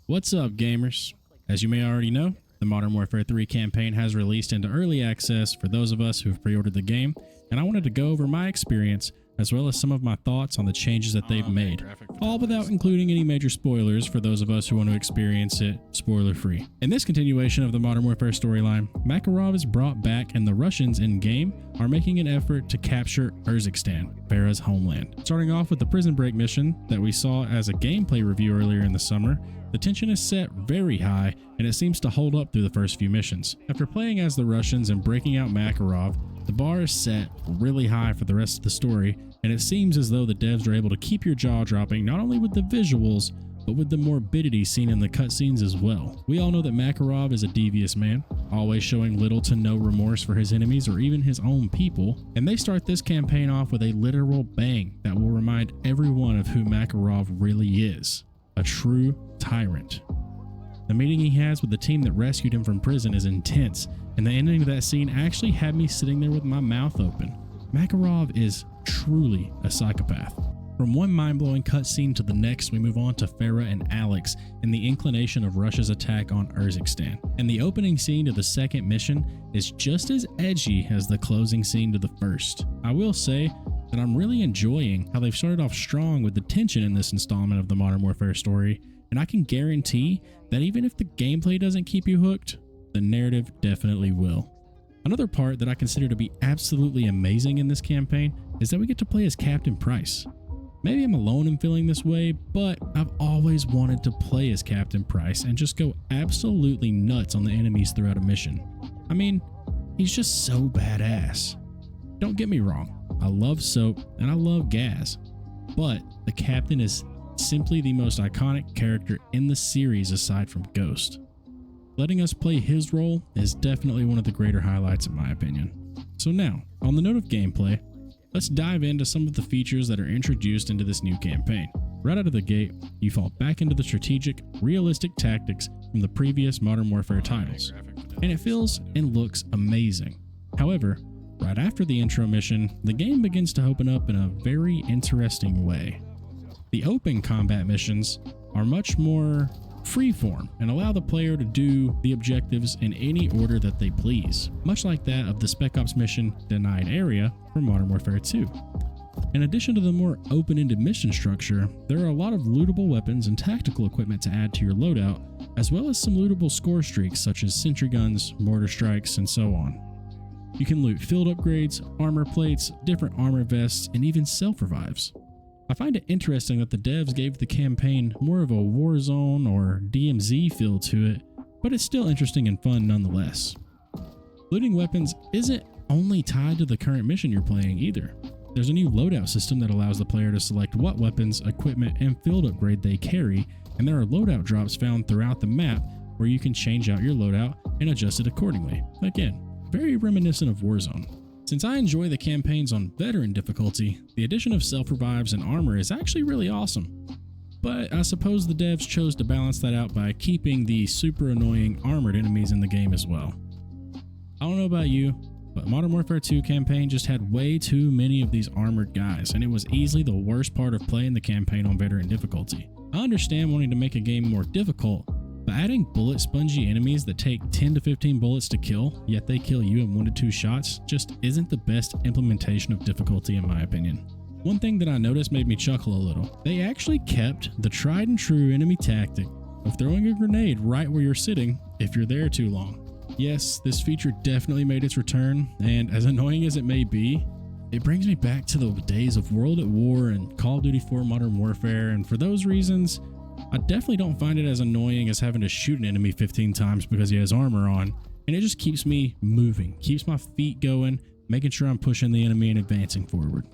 What's up, gamers? As you may already know, the Modern Warfare 3 campaign has released into early access for those of us who have pre-ordered the game, and I wanted to go over my experience as well as some of my thoughts on the changes that they've made, all without including any major spoilers for those of us who want to experience it spoiler-free. In this continuation of the Modern Warfare storyline, Makarov is brought back and the Russians in-game are making an effort to capture Urzikstan, Farah's homeland. Starting off with the prison break mission that we saw as a gameplay review earlier in the summer, the tension is set very high and it seems to hold up through the first few missions. After playing as the Russians and breaking out Makarov, the bar is set really high for the rest of the story, and it seems as though the devs are able to keep your jaw dropping not only with the visuals, but with the morbidity seen in the cutscenes as well. We all know that Makarov is a devious man, always showing little to no remorse for his enemies or even his own people, and they start this campaign off with a literal bang that will remind everyone of who Makarov really is, a true tyrant. The meeting he has with the team that rescued him from prison is intense, and the ending of that scene actually had me sitting there with my mouth open. Makarov is truly a psychopath. From one mind-blowing cutscene to the next, we move on to Farah and Alex and the inclination of Russia's attack on Urzikstan. And the opening scene to the second mission is just as edgy as the closing scene to the first. I will say that I'm really enjoying how they've started off strong with the tension in this installment of the Modern Warfare story, and I can guarantee that even if the gameplay doesn't keep you hooked, the narrative definitely will. Another part that I consider to be absolutely amazing in this campaign is that we get to play as Captain Price. Maybe I'm alone in feeling this way, but I've always wanted to play as Captain Price and just go absolutely nuts on the enemies throughout a mission. I mean, he's just so badass. Don't get me wrong, I love Soap and I love Gaz, but the Captain is simply the most iconic character in the series aside from Ghost. Letting us play his role is definitely one of the greater highlights in my opinion. So now, on the note of gameplay, let's dive into some of the features that are introduced into this new campaign. Right out of the gate, you fall back into the strategic, realistic tactics from the previous Modern Warfare titles, and it feels and looks amazing. However, right after the intro mission, the game begins to open up in a very interesting way. The open combat missions are much more freeform and allow the player to do the objectives in any order that they please, much like that of the Spec Ops mission Denied Area from Modern Warfare 2. In addition to the more open-ended mission structure, there are a lot of lootable weapons and tactical equipment to add to your loadout, as well as some lootable score streaks such as sentry guns, mortar strikes, and so on. You can loot field upgrades, armor plates, different armor vests, and even self-revives. I find it interesting that the devs gave the campaign more of a Warzone or DMZ feel to it, but it's still interesting and fun nonetheless. Looting weapons isn't only tied to the current mission you're playing either. There's a new loadout system that allows the player to select what weapons, equipment, and field upgrade they carry, and there are loadout drops found throughout the map where you can change out your loadout and adjust it accordingly. Again, very reminiscent of Warzone. Since I enjoy the campaigns on veteran difficulty, the addition of self-revives and armor is actually really awesome. But I suppose the devs chose to balance that out by keeping the super annoying armored enemies in the game as well. I don't know about you, but Modern Warfare 2 campaign just had way too many of these armored guys, and it was easily the worst part of playing the campaign on veteran difficulty. I understand wanting to make a game more difficult, but adding bullet spongy enemies that take 10 to 15 bullets to kill, yet they kill you in 1 to 2 shots, just isn't the best implementation of difficulty in my opinion. One thing that I noticed made me chuckle a little. They actually kept the tried and true enemy tactic of throwing a grenade right where you're sitting if you're there too long. Yes, this feature definitely made its return, and as annoying as it may be, it brings me back to the days of World at War and Call of Duty 4 Modern Warfare, and for those reasons, I definitely don't find it as annoying as having to shoot an enemy 15 times because he has armor on, and it just keeps me moving, keeps my feet going, making sure I'm pushing the enemy and advancing forward.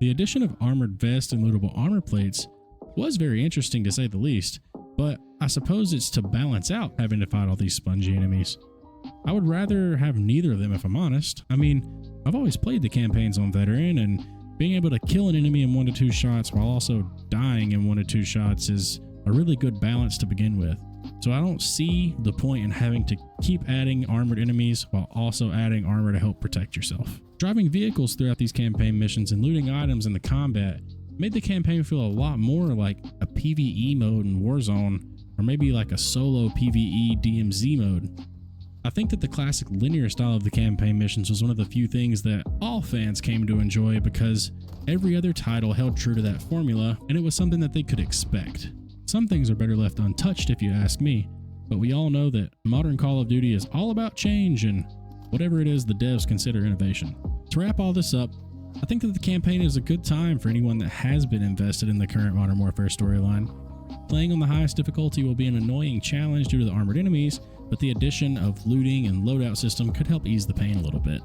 The addition of armored vests and lootable armor plates was very interesting to say the least, but I suppose it's to balance out having to fight all these spongy enemies. I would rather have neither of them if I'm honest. I mean, I've always played the campaigns on veteran, and being able to kill an enemy in 1 to 2 shots while also dying in 1 to 2 shots is a really good balance to begin with. So I don't see the point in having to keep adding armored enemies while also adding armor to help protect yourself. Driving vehicles throughout these campaign missions and looting items in the combat made the campaign feel a lot more like a PvE mode in Warzone or maybe like a solo PvE DMZ mode. I think that the classic linear style of the campaign missions was one of the few things that all fans came to enjoy because every other title held true to that formula, and it was something that they could expect. Some things are better left untouched if you ask me, but we all know that modern Call of Duty is all about change and whatever it is the devs consider innovation. To wrap all this up, I think that the campaign is a good time for anyone that has been invested in the current Modern Warfare storyline. Playing on the highest difficulty will be an annoying challenge due to the armored enemies, but the addition of looting and loadout system could help ease the pain a little bit.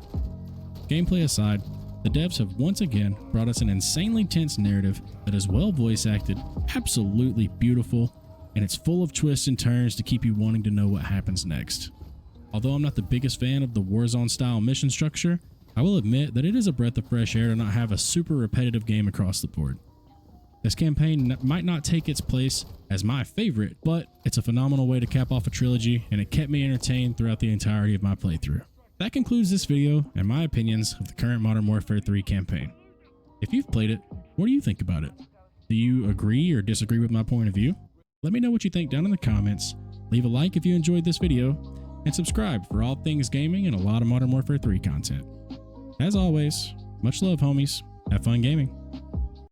Gameplay aside, the devs have once again brought us an insanely tense narrative that is well voice acted, absolutely beautiful, and it's full of twists and turns to keep you wanting to know what happens next. Although I'm not the biggest fan of the Warzone style mission structure, I will admit that it is a breath of fresh air to not have a super repetitive game across the board. This campaign might not take its place as my favorite, but it's a phenomenal way to cap off a trilogy, and it kept me entertained throughout the entirety of my playthrough. That concludes this video and my opinions of the current Modern Warfare 3 campaign. If you've played it, what do you think about it? Do you agree or disagree with my point of view? Let me know what you think down in the comments, leave a like if you enjoyed this video, and subscribe for all things gaming and a lot of Modern Warfare 3 content. As always, much love homies, have fun gaming.